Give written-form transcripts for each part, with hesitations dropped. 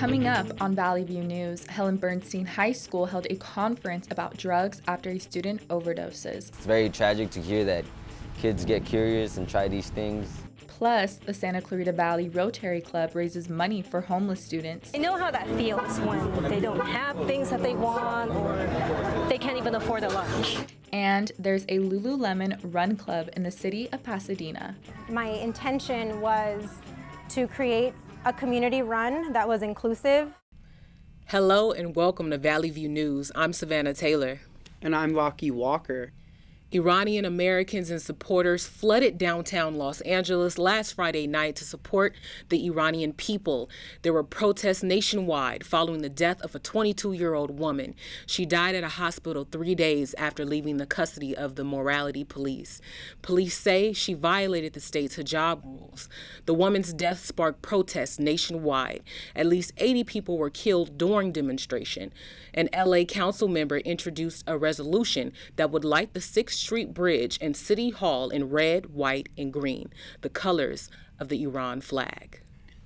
Coming up on Valley View News, Helen Bernstein High School held a conference about drugs after a student overdoses. It's very tragic to hear that kids get curious and try these things. Plus, the Santa Clarita Valley Rotary Club raises money for homeless students. I know how that feels when they don't have things that they want or they can't even afford a lunch. And there's a Lululemon Run Club in the city of Pasadena. My intention was to create a community run that was inclusive. Hello and welcome to Valley View News. I'm Savanah Taylor. And I'm Rocky Walker. Iranian Americans and supporters flooded downtown Los Angeles last Friday night to support the Iranian people. There were protests nationwide following the death of a 22-year-old woman. She died at a hospital 3 days after leaving the custody of the morality police. Police say she violated the state's hijab rules. The woman's death sparked protests nationwide. At least 80 people were killed during demonstration. An LA council member introduced a resolution that would light the 6th Street Bridge and City Hall in red, white, and green, the colors of the Iran flag.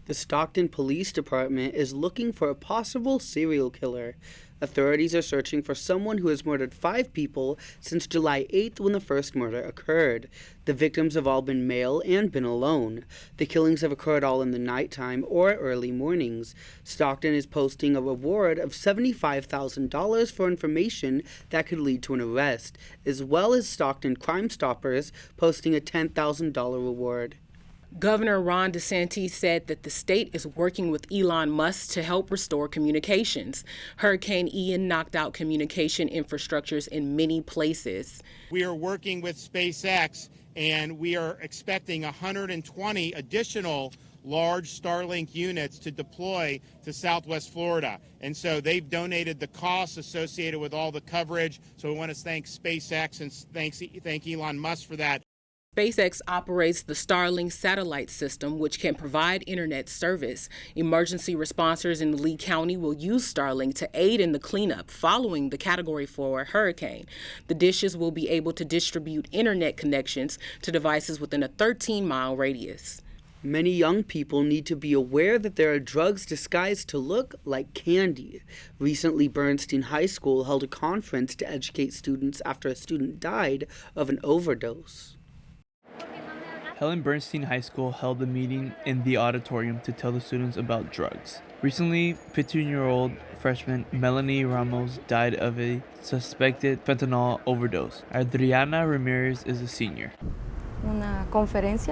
The Stockton Police Department is looking for a possible serial killer. Authorities are searching for someone who has murdered 5 people since July 8th when the first murder occurred. The victims have all been male and been alone. The killings have occurred all in the nighttime or early mornings. Stockton is posting a reward of $75,000 for information that could lead to an arrest, as well as Stockton Crime Stoppers posting a $10,000 reward. Governor Ron DeSantis said that the state is working with Elon Musk to help restore communications. Hurricane Ian knocked out communication infrastructures in many places. We are working with SpaceX, and we are expecting 120 additional large Starlink units to deploy to Southwest Florida. And so they've donated the costs associated with all the coverage. So we want to thank SpaceX and thank Elon Musk for that. SpaceX operates the Starlink satellite system, which can provide internet service. Emergency responders in Lee County will use Starlink to aid in the cleanup following the Category 4 hurricane. The dishes will be able to distribute internet connections to devices within a 13-mile radius. Many young people need to be aware that there are drugs disguised to look like candy. Recently, Bernstein High School held a conference to educate students after a student died of an overdose. Helen Bernstein High School held a meeting in the auditorium to tell the students about drugs. Recently, 15-year-old freshman Melanie Ramos died of a suspected fentanyl overdose. Adriana Ramirez is a senior. A conference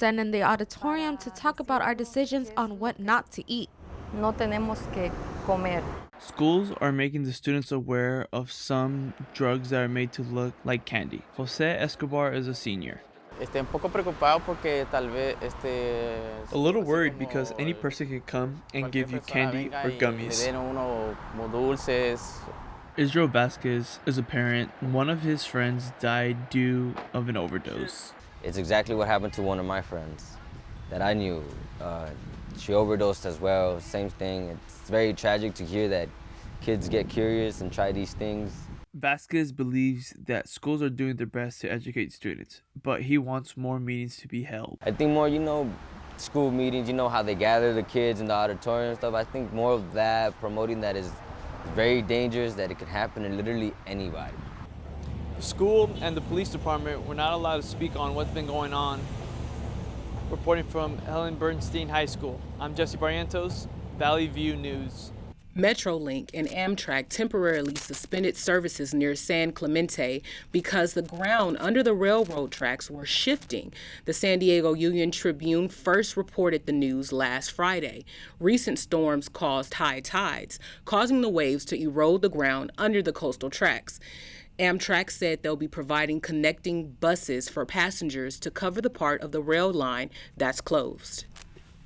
ended in the auditorium to talk about our decisions on what not to eat. No tenemos que comer. Schools are making the students aware of some drugs that are made to look like candy. Jose Escobar is a senior. A little worried because any person can come and give you candy or gummies. Israel Vasquez is a parent. One of his friends died due of an overdose. It's exactly what happened to one of my friends that I knew. She overdosed as well, same thing. It's very tragic to hear that kids get curious and try these things. Vasquez believes that schools are doing their best to educate students, but he wants more meetings to be held. I think more, school meetings, how they gather the kids in the auditorium and stuff. I think more of that, promoting that is very dangerous, that it could happen to literally anybody. The school and the police department were not allowed to speak on what's been going on. Reporting from Helen Bernstein High School, I'm Jesse Barrientos, Valley View News. Metrolink and Amtrak temporarily suspended services near San Clemente because the ground under the railroad tracks were shifting. The San Diego Union Tribune first reported the news last Friday. Recent storms caused high tides, causing the waves to erode the ground under the coastal tracks. Amtrak said they'll be providing connecting buses for passengers to cover the part of the rail line that's closed.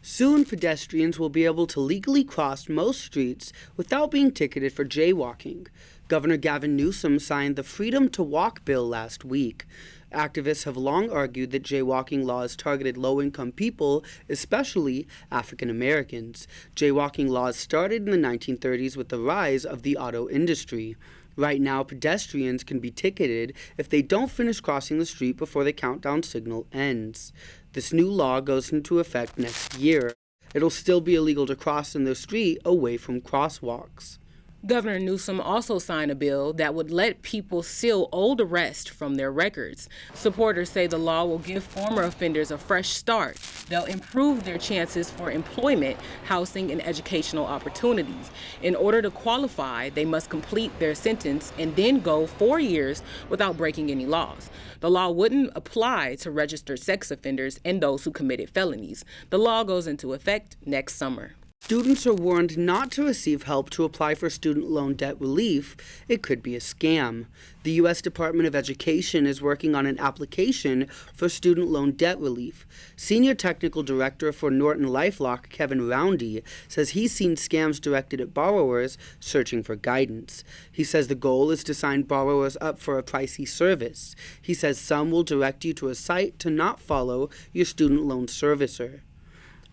Soon, pedestrians will be able to legally cross most streets without being ticketed for jaywalking. Governor Gavin Newsom signed the Freedom to Walk bill last week. Activists have long argued that jaywalking laws targeted low-income people, especially African Americans. Jaywalking laws started in the 1930s with the rise of the auto industry. Right now, pedestrians can be ticketed if they don't finish crossing the street before the countdown signal ends. This new law goes into effect next year. It'll still be illegal to cross in the street away from crosswalks. Governor Newsom also signed a bill that would let people seal old arrests from their records. Supporters say the law will give former offenders a fresh start. They'll improve their chances for employment, housing, and educational opportunities. In order to qualify, they must complete their sentence and then go 4 years without breaking any laws. The law wouldn't apply to registered sex offenders and those who committed felonies. The law goes into effect next summer. Students are warned not to receive help to apply for student loan debt relief. It could be a scam. The U.S. Department of Education is working on an application for student loan debt relief. Senior Technical Director for Norton LifeLock, Kevin Roundy, says he's seen scams directed at borrowers searching for guidance. He says the goal is to sign borrowers up for a pricey service. He says some will direct you to a site to not follow your student loan servicer.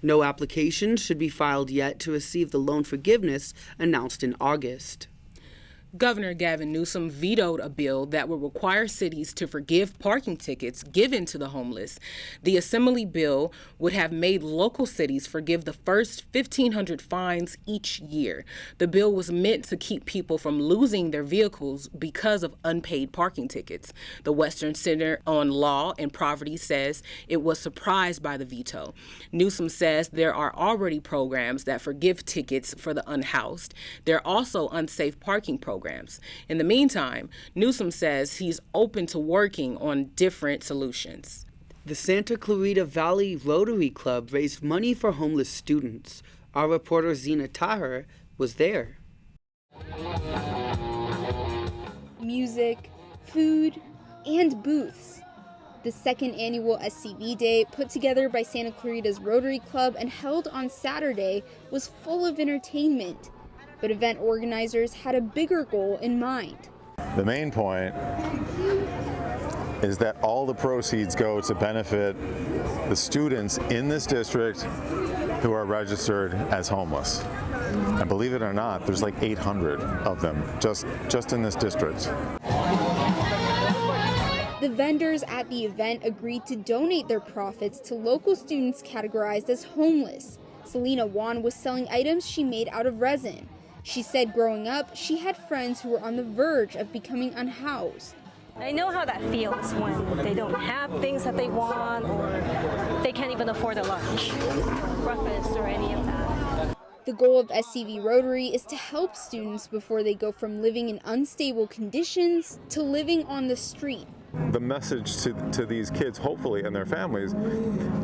No application should be filed yet to receive the loan forgiveness announced in August. Governor Gavin Newsom vetoed a bill that would require cities to forgive parking tickets given to the homeless. The Assembly bill would have made local cities forgive the first 1,500 fines each year. The bill was meant to keep people from losing their vehicles because of unpaid parking tickets. The Western Center on Law and Poverty says it was surprised by the veto. Newsom says there are already programs that forgive tickets for the unhoused. There are also unsafe parking programs. In the meantime, Newsom says he's open to working on different solutions. The Santa Clarita Valley Rotary Club raised money for homeless students. Our reporter Zina Taher was there. Music, food, and booths. The second annual SCV Day, put together by Santa Clarita's Rotary Club and held on Saturday, was full of entertainment. But event organizers had a bigger goal in mind. The main point is that all the proceeds go to benefit the students in this district who are registered as homeless. And believe it or not, there's like 800 of them just in this district. The vendors at the event agreed to donate their profits to local students categorized as homeless. Selena Wan was selling items she made out of resin. She said growing up, she had friends who were on the verge of becoming unhoused. I know how that feels when they don't have things that they want or they can't even afford a lunch, breakfast, or any of that. The goal of SCV Rotary is to help students before they go from living in unstable conditions to living on the street. The message to these kids, hopefully, and their families,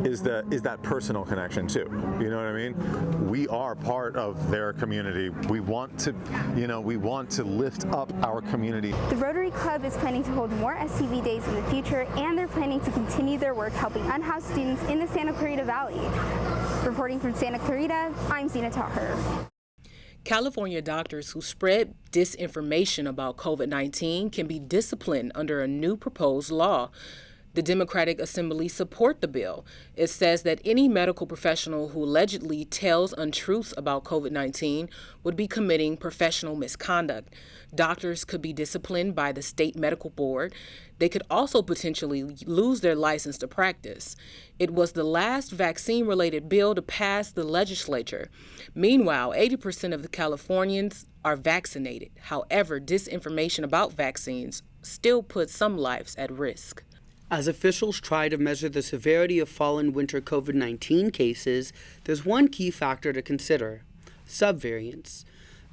is that personal connection too. You know what I mean? We are part of their community. We want to lift up our community. The Rotary Club is planning to hold more SCV days in the future, and they're planning to continue their work helping unhoused students in the Santa Clarita Valley. Reporting from Santa Clarita, I'm Zina Taher. California doctors who spread disinformation about COVID-19 can be disciplined under a new proposed law. The Democratic Assembly support the bill. It says that any medical professional who allegedly tells untruths about COVID-19 would be committing professional misconduct. Doctors could be disciplined by the state medical board. They could also potentially lose their license to practice. It was the last vaccine-related bill to pass the legislature. Meanwhile, 80% of the Californians are vaccinated. However, disinformation about vaccines still puts some lives at risk. As officials try to measure the severity of fall and winter COVID-19 cases, there's one key factor to consider: subvariants.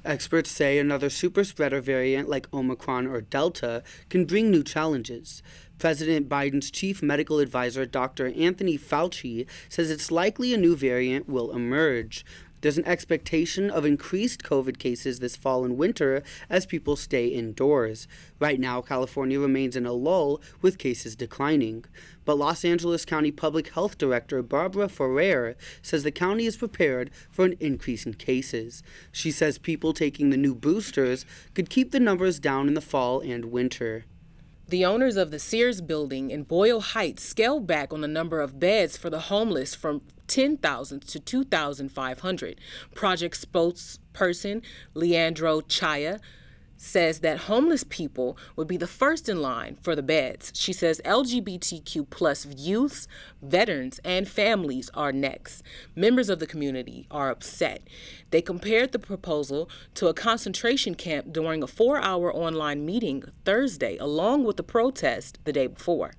Experts say another super spreader variant like Omicron or Delta can bring new challenges. President Biden's chief medical advisor, Dr. Anthony Fauci, says it's likely a new variant will emerge. There's an expectation of increased COVID cases this fall and winter as people stay indoors. Right now, California remains in a lull with cases declining. But Los Angeles County Public Health Director Barbara Ferrer says the county is prepared for an increase in cases. She says people taking the new boosters could keep the numbers down in the fall and winter. The owners of the Sears building in Boyle Heights scaled back on the number of beds for the homeless from 10,000 to 2,500. Project spokesperson Leandro Chaya says that homeless people would be the first in line for the beds. She says LGBTQ plus youths, veterans, and families are next. Members of the community are upset. They compared the proposal to a concentration camp during a 4-hour online meeting Thursday, along with the protest the day before.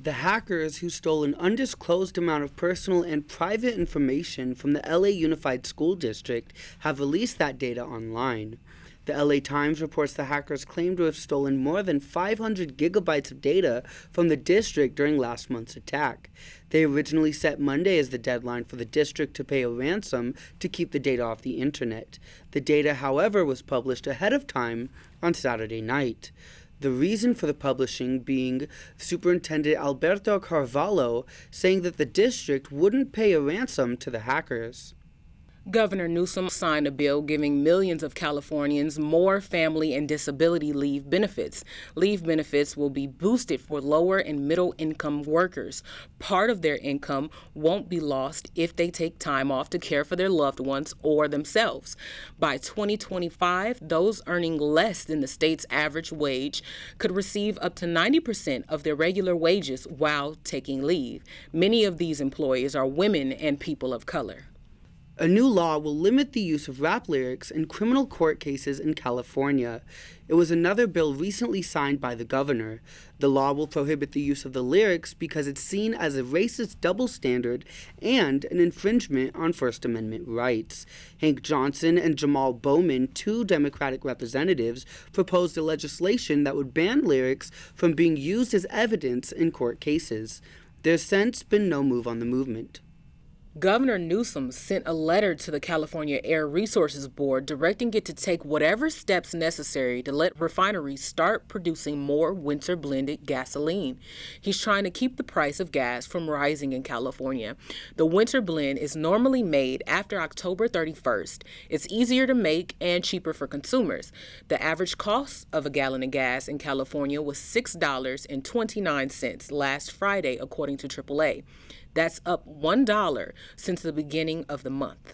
The hackers who stole an undisclosed amount of personal and private information from the LA Unified School District have released that data online. The LA Times reports the hackers claim to have stolen more than 500 gigabytes of data from the district during last month's attack. They originally set Monday as the deadline for the district to pay a ransom to keep the data off the internet. The data, however, was published ahead of time on Saturday night. The reason for the publishing being Superintendent Alberto Carvalho saying that the district wouldn't pay a ransom to the hackers. Governor Newsom signed a bill giving millions of Californians more family and disability leave benefits. Leave benefits will be boosted for lower and middle income workers. Part of their income won't be lost if they take time off to care for their loved ones or themselves. By 2025, those earning less than the state's average wage could receive up to 90% of their regular wages while taking leave. Many of these employees are women and people of color. A new law will limit the use of rap lyrics in criminal court cases in California. It was another bill recently signed by the governor. The law will prohibit the use of the lyrics because it's seen as a racist double standard and an infringement on First Amendment rights. Hank Johnson and Jamal Bowman, two Democratic representatives, proposed a legislation that would ban lyrics from being used as evidence in court cases. There's since been no move on the movement. Governor Newsom sent a letter to the California Air Resources Board directing it to take whatever steps necessary to let refineries start producing more winter-blended gasoline. He's trying to keep the price of gas from rising in California. The winter blend is normally made after October 31st. It's easier to make and cheaper for consumers. The average cost of a gallon of gas in California was $6.29 last Friday, according to AAA. That's up $1 since the beginning of the month.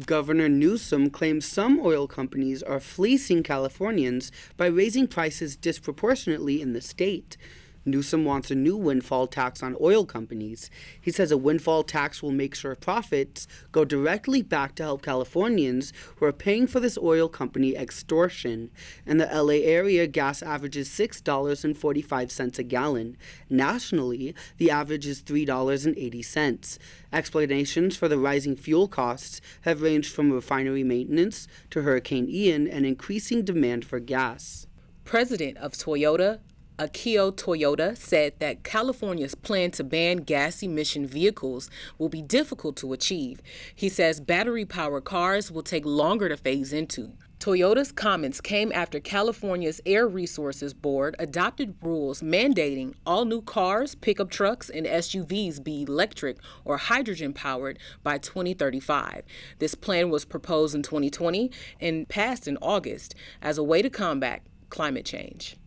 Governor Newsom claims some oil companies are fleecing Californians by raising prices disproportionately in the state. Newsom wants a new windfall tax on oil companies. He says a windfall tax will make sure profits go directly back to help Californians who are paying for this oil company extortion. In the LA area, gas averages $6.45 a gallon. Nationally, the average is $3.80. Explanations for the rising fuel costs have ranged from refinery maintenance to Hurricane Ian and increasing demand for gas. President of Toyota, Akio Toyoda, said that California's plan to ban gas emission vehicles will be difficult to achieve. He says battery-powered cars will take longer to phase into. Toyota's comments came after California's Air Resources Board adopted rules mandating all new cars, pickup trucks, and SUVs be electric or hydrogen-powered by 2035. This plan was proposed in 2020 and passed in August as a way to combat climate change.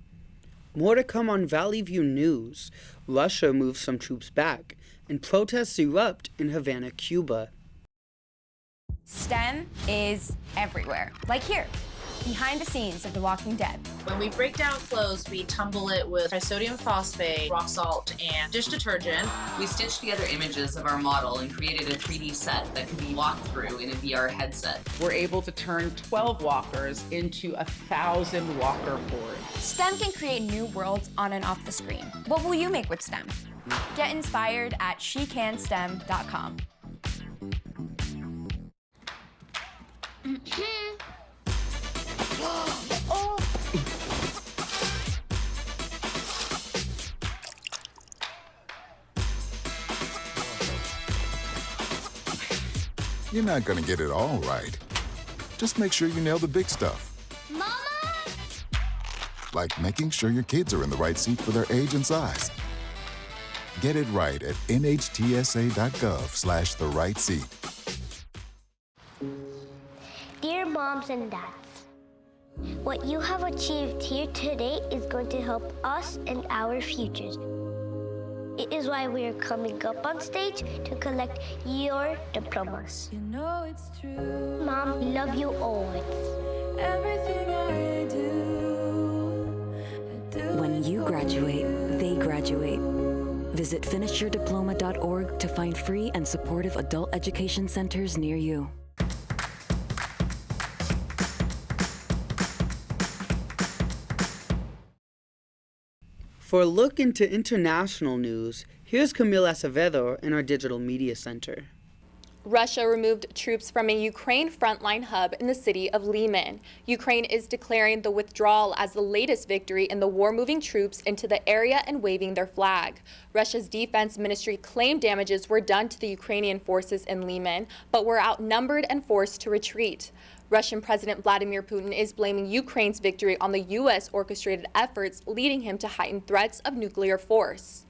More to come on Valley View News. Russia moves some troops back, and protests erupt in Havana, Cuba. STEM is everywhere, like here, behind the scenes of The Walking Dead. When we break down clothes, we tumble it with trisodium phosphate, rock salt, and dish detergent. We stitched together images of our model and created a 3D set that can be walked through in a VR headset. We're able to turn 12 walkers into 1,000 walker boards. STEM can create new worlds on and off the screen. What will you make with STEM? Get inspired at shecanstem.com. Oh. You're not gonna get it all right. Just make sure you nail the big stuff. Mama! Like making sure your kids are in the right seat for their age and size. Get it right at nhtsa.gov/the-right-seat. Dear moms and dads, what you have achieved here today is going to help us and our futures. It is why we are coming up on stage to collect your diplomas. You know it's true. Mom, we love you always. Everything I do, When you graduate, they graduate. Visit finishyourdiploma.org to find free and supportive adult education centers near you. For a look into international news, here's Camila Acevedo in our Digital Media Center. Russia removed troops from a Ukraine frontline hub in the city of Lyman. Ukraine is declaring the withdrawal as the latest victory in the war, moving troops into the area and waving their flag. Russia's defense ministry claimed damages were done to the Ukrainian forces in Lyman, but were outnumbered and forced to retreat. Russian President Vladimir Putin is blaming Ukraine's victory on the U.S. orchestrated efforts, leading him to heightened threats of nuclear force.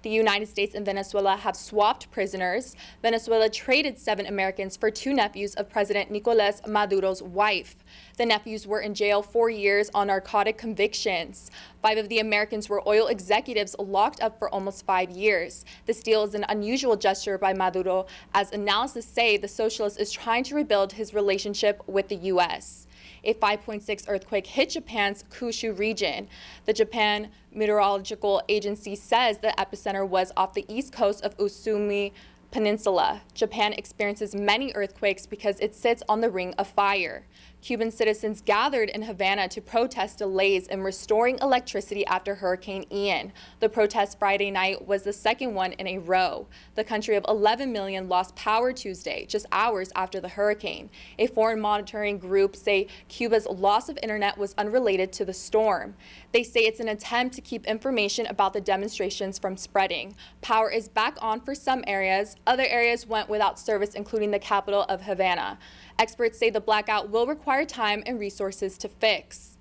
The United States and Venezuela have swapped prisoners. Venezuela traded 7 Americans for 2 nephews of President Nicolas Maduro's wife. The nephews were in jail 4 years on narcotic convictions. 5 of the Americans were oil executives locked up for almost 5 years. This deal is an unusual gesture by Maduro, as analysts say the socialist is trying to rebuild his relationship with the U.S. A 5.6 earthquake hit Japan's Kyushu region. The Japan Meteorological Agency says the epicenter was off the east coast of Usumi Peninsula. Japan experiences many earthquakes because it sits on the Ring of Fire. Cuban citizens gathered in Havana to protest delays in restoring electricity after Hurricane Ian. The protest Friday night was the second one in a row. The country of 11 million lost power Tuesday, just hours after the hurricane. A foreign monitoring group say Cuba's loss of internet was unrelated to the storm. They say it's an attempt to keep information about the demonstrations from spreading. Power is back on for some areas. Other areas went without service, including the capital of Havana. Experts say the blackout will require time and resources to fix.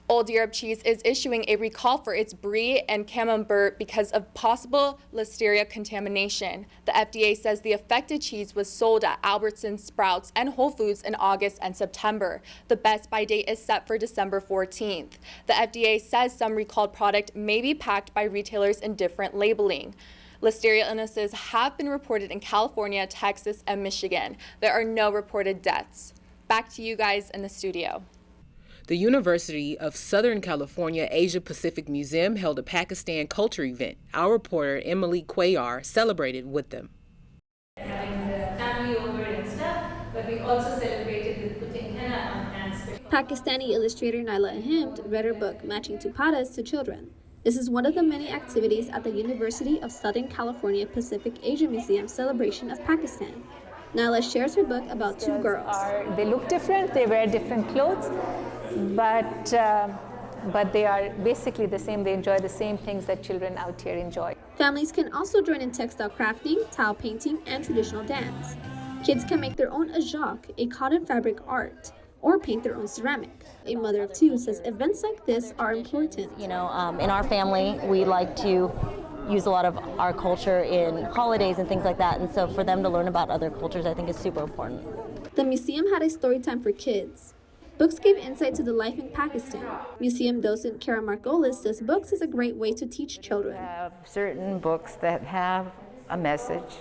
Old Europe Cheese is issuing a recall for its brie and camembert because of possible listeria contamination. The FDA says the affected cheese was sold at Albertsons, Sprouts, and Whole Foods in August and September. The best buy date is set for December 14th. The FDA says some recalled product may be packed by retailers in different labeling. Listeria illnesses have been reported in California, Texas, and Michigan. There are no reported deaths. Back to you guys in the studio. The University of Southern California Asia Pacific Museum held a Pakistan culture event. Our reporter, Emelie Cuellar, celebrated with them. Having the family over and stuff, but we also celebrated with putting henna on hands. Pakistani illustrator Naila AHMED read her book, Matching Tupadas, to children. This is one of the many activities at the University of Southern California Pacific Asia Museum celebration of Pakistan. Naila shares her book about 2 girls. They look different, they wear different clothes, but they are basically the same. They enjoy the same things that children out here enjoy. Families can also join in textile crafting, tile painting, and traditional dance. Kids can make their own ajak, a cotton fabric art, or paint their own ceramic. A mother of 2 says events like this are important. You know, in our family, we like to use a lot of our culture in holidays and things like that, and so for them to learn about other cultures, I think is super important. The museum had a story time for kids. Books gave insight to the life in Pakistan. Museum docent Kara Margolis says books is a great way to teach children. Certain books that have a message,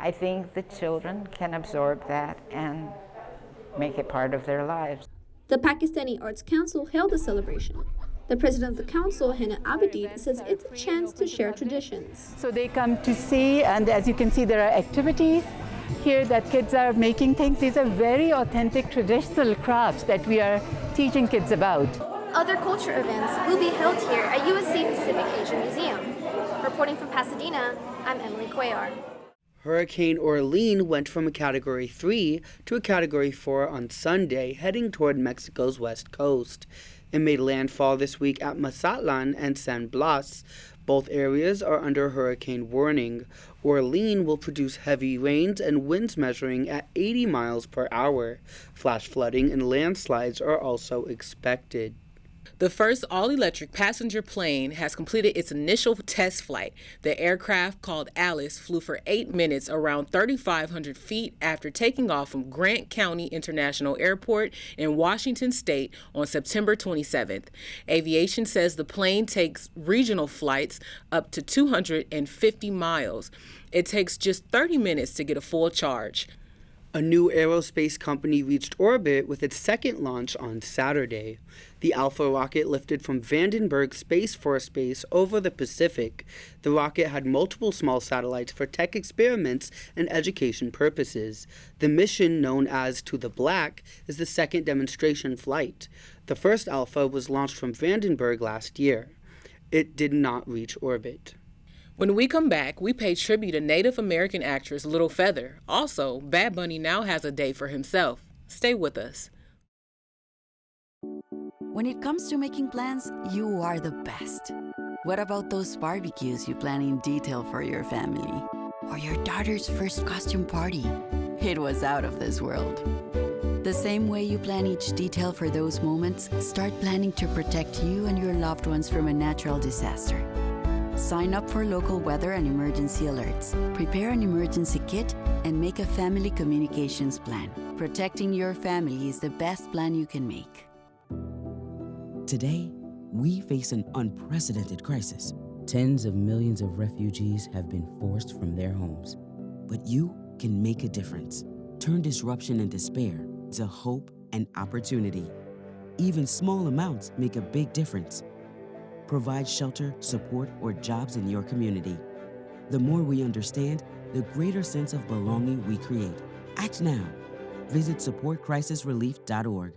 I think the children can absorb that and make it part of their lives. The Pakistani Arts Council held the celebration. The president of the council, Hannah Abedin, says it's a chance to share traditions. So they come to see, and as you can see, there are activities here that kids are making things. These are very authentic traditional crafts that we are teaching kids about. Other culture events will be held here at USC Pacific Asia Museum. Reporting from Pasadena, I'm Emelie Cuellar. Hurricane Orlene went from a Category 3 to a Category 4 on Sunday, heading toward Mexico's west coast. It made landfall this week at Mazatlan and San Blas. Both areas are under hurricane warning. Orlene will produce heavy rains and winds measuring at 80 miles per hour. Flash flooding and landslides are also expected. The The first all-electric passenger plane has completed its initial test flight. The aircraft, called Alice, flew for 8 minutes around 3,500 feet after taking off from Grant County International Airport in Washington State on September 27th. Aviation says the plane takes regional flights up to 250 miles. It takes just 30 minutes to get a full charge. A new aerospace company reached orbit with its second launch on Saturday. The Alpha rocket lifted from Vandenberg Space Force Base over the Pacific. The rocket had multiple small satellites for tech experiments and education purposes. The mission, known as To the Black, is the second demonstration flight. The first Alpha was launched from Vandenberg last year. It did not reach orbit. When we come back, we pay tribute to Native American actress Little Feather. Also, Bad Bunny now has a day for himself. Stay with us. When it comes to making plans, you are the best. What about those barbecues you plan in detail for your family? Or your daughter's first costume party? It was out of this world. The same way you plan each detail for those moments, start planning to protect you and your loved ones from a natural disaster. Sign up for local weather and emergency alerts. Prepare an emergency kit and make a family communications plan. Protecting your family is the best plan you can make. Today, we face an unprecedented crisis. Tens of millions of refugees have been forced from their homes. But you can make a difference. Turn disruption and despair to hope and opportunity. Even small amounts make a big difference. Provide shelter, support, or jobs in your community. The more we understand, the greater sense of belonging we create. Act now. Visit supportcrisisrelief.org.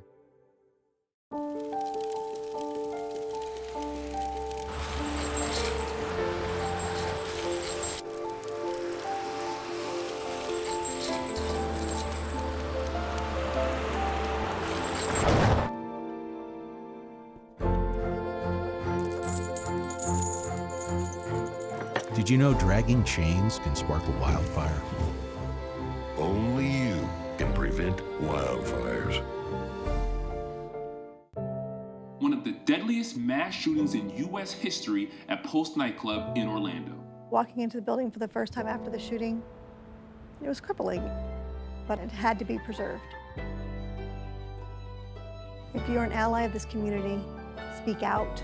Did you know dragging chains can spark a wildfire? Only you can prevent wildfires. One of the deadliest mass shootings in U.S. history at Post nightclub in Orlando. Walking into the building for the first time after the shooting, it was crippling, but it had to be preserved. If you're an ally of this community, speak out.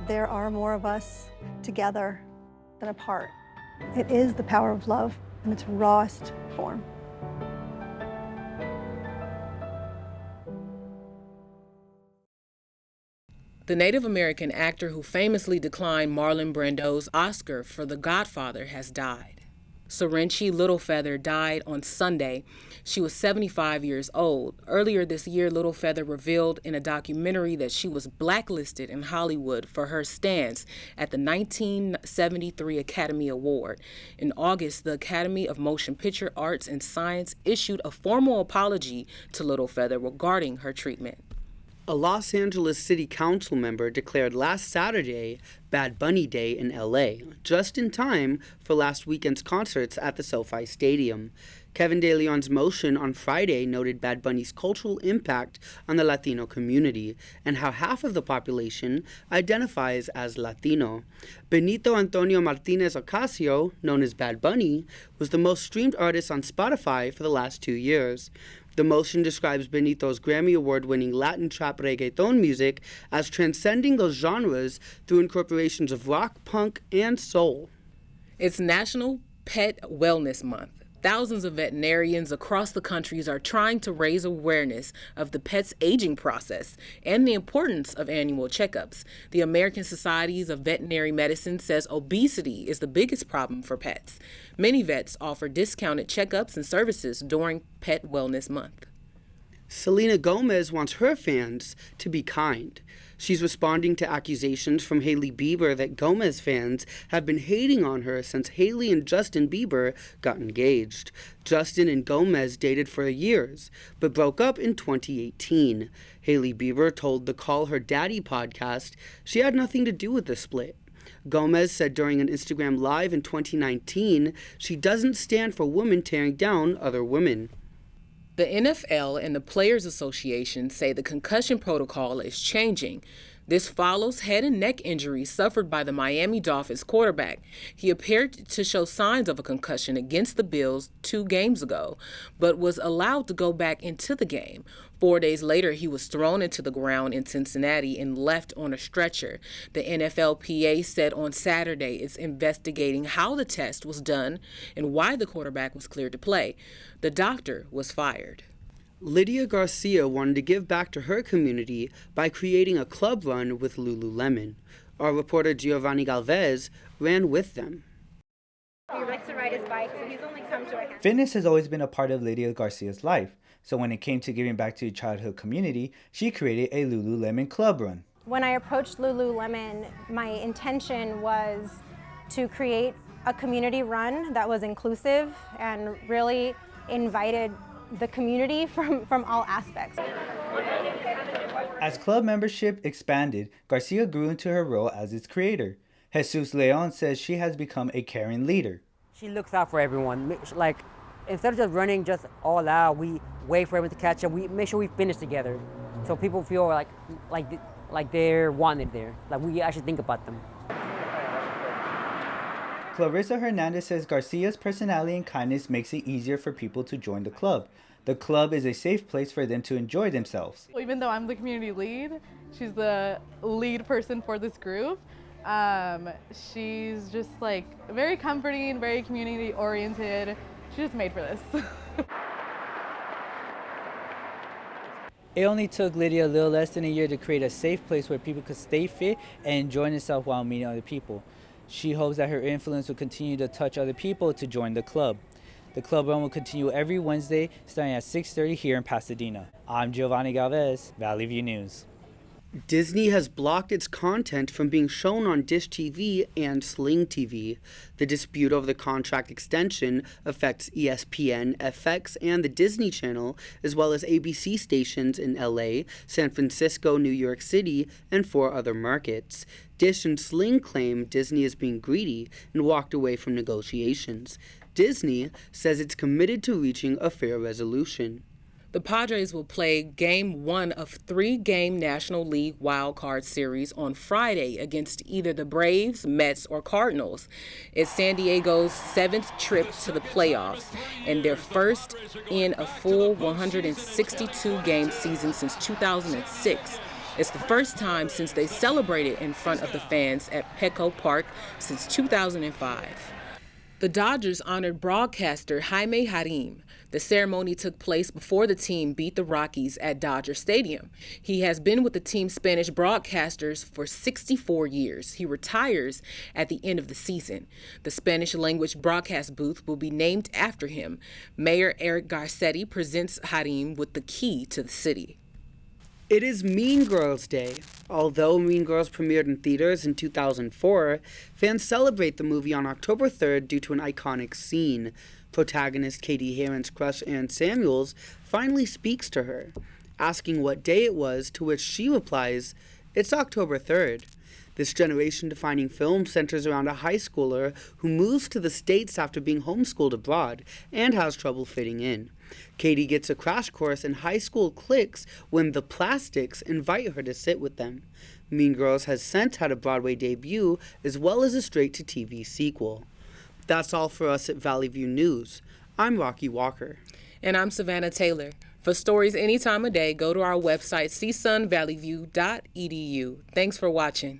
There are more of us together than apart. It is the power of love in its rawest form. The Native American actor who famously declined Marlon Brando's Oscar for The Godfather has died. Sarenchi Littlefeather died on Sunday. She was 75 years old. Earlier this year, Littlefeather revealed in a documentary that she was blacklisted in Hollywood for her stance at the 1973 Academy Award. In August, the Academy of Motion Picture Arts and Science issued a formal apology to Littlefeather regarding her treatment. A Los Angeles City Council member declared last Saturday Bad Bunny Day in LA, just in time for last weekend's concerts at the SoFi Stadium. Kevin De Leon's motion on Friday noted Bad Bunny's cultural impact on the Latino community and how half of the population identifies as Latino. Benito Antonio Martinez Ocasio, known as Bad Bunny, was the most streamed artist on Spotify for the last 2 years. The motion describes Benito's Grammy Award-winning Latin trap reggaeton music as transcending those genres through incorporations of rock, punk, and soul. It's National Pet Wellness Month. Thousands of veterinarians across the country are trying to raise awareness of the pet's aging process and the importance of annual checkups. The American Societies of Veterinary Medicine says obesity is the biggest problem for pets. Many vets offer discounted checkups and services during Pet Wellness Month. Selena Gomez wants her fans to be kind. She's responding to accusations from Hailey Bieber that Gomez fans have been hating on her since Hailey and Justin Bieber got engaged. Justin and Gomez dated for years, but broke up in 2018. Hailey Bieber told the Call Her Daddy podcast she had nothing to do with the split. Gomez said during an Instagram Live in 2019 she doesn't stand for women tearing down other women. The NFL and the Players Association say the concussion protocol is changing. This follows head and neck injuries suffered by the Miami Dolphins quarterback. He appeared to show signs of a concussion against the Bills 2 games ago, but was allowed to go back into the game. 4 days later, he was thrown into the ground in Cincinnati and left on a stretcher. The NFLPA said on Saturday it's investigating how the test was done and why the quarterback was cleared to play. The doctor was fired. Lydia Garcia wanted to give back to her community by creating a club run with Lululemon. Our reporter Giovanni Galvez ran with them. He likes to ride his bike, so he's only come to a... Fitness has always been a part of Lydia Garcia's life, so when it came to giving back to the childhood community, she created a Lululemon club run. When I approached Lululemon, my intention was to create a community run that was inclusive and really invited the community from all aspects. As club membership expanded, Garcia grew into her role as its creator. Jesus Leon says she has become a caring leader. She looks out for everyone. Like, instead of just running just all out, we wait for everyone to catch up. We make sure we finish together, so people feel like they're wanted there. Like we actually think about them. Clarissa Hernandez says Garcia's personality and kindness makes it easier for people to join the club. The club is a safe place for them to enjoy themselves. Well, even though I'm the community lead, she's the lead person for this group. She's just like very comforting, very community oriented. She's just made for this. It only took Lydia a little less than a year to create a safe place where people could stay fit and enjoy themselves while meeting other people. She hopes that her influence will continue to touch other people to join the club. The club run will continue every Wednesday starting at 6:30 here in Pasadena. I'm Giovanni Galvez, Valley View News. Disney has blocked its content from being shown on Dish TV and Sling TV. The dispute over the contract extension affects ESPN, FX, and the Disney Channel, as well as ABC stations in LA, San Francisco, New York City, and 4 other markets. Dish and Sling claim Disney is being greedy and walked away from negotiations. Disney says it's committed to reaching a fair resolution. The Padres will play Game 1 of 3-game National League Wild Card Series on Friday against either the Braves, Mets, or Cardinals. It's San Diego's 7th trip to the playoffs and their first in a full 162-game season since 2006. It's the first time since they celebrated in front of the fans at Petco Park since 2005. The Dodgers honored broadcaster Jaime Harim. The ceremony took place before the team beat the Rockies at Dodger Stadium. He has been with the team's Spanish broadcasters for 64 years. He retires at the end of the season. The Spanish-language broadcast booth will be named after him. Mayor Eric Garcetti presents Harim with the key to the city. It is Mean Girls Day. Although Mean Girls premiered in theaters in 2004, fans celebrate the movie on October 3rd due to an iconic scene. Protagonist Katie Heron's crush Ann Samuels finally speaks to her, asking what day it was, to which she replies, "It's October 3rd. This generation-defining film centers around a high schooler who moves to the States after being homeschooled abroad and has trouble fitting in. Katie gets a crash course in high school cliques when the Plastics invite her to sit with them. Mean Girls has since had a Broadway debut as well as a straight-to-TV sequel. That's all for us at Valley View News. I'm Rocky Walker. And I'm Savanah Taylor. For stories any time of day, go to our website, CSUNValleyView.edu. Thanks for watching.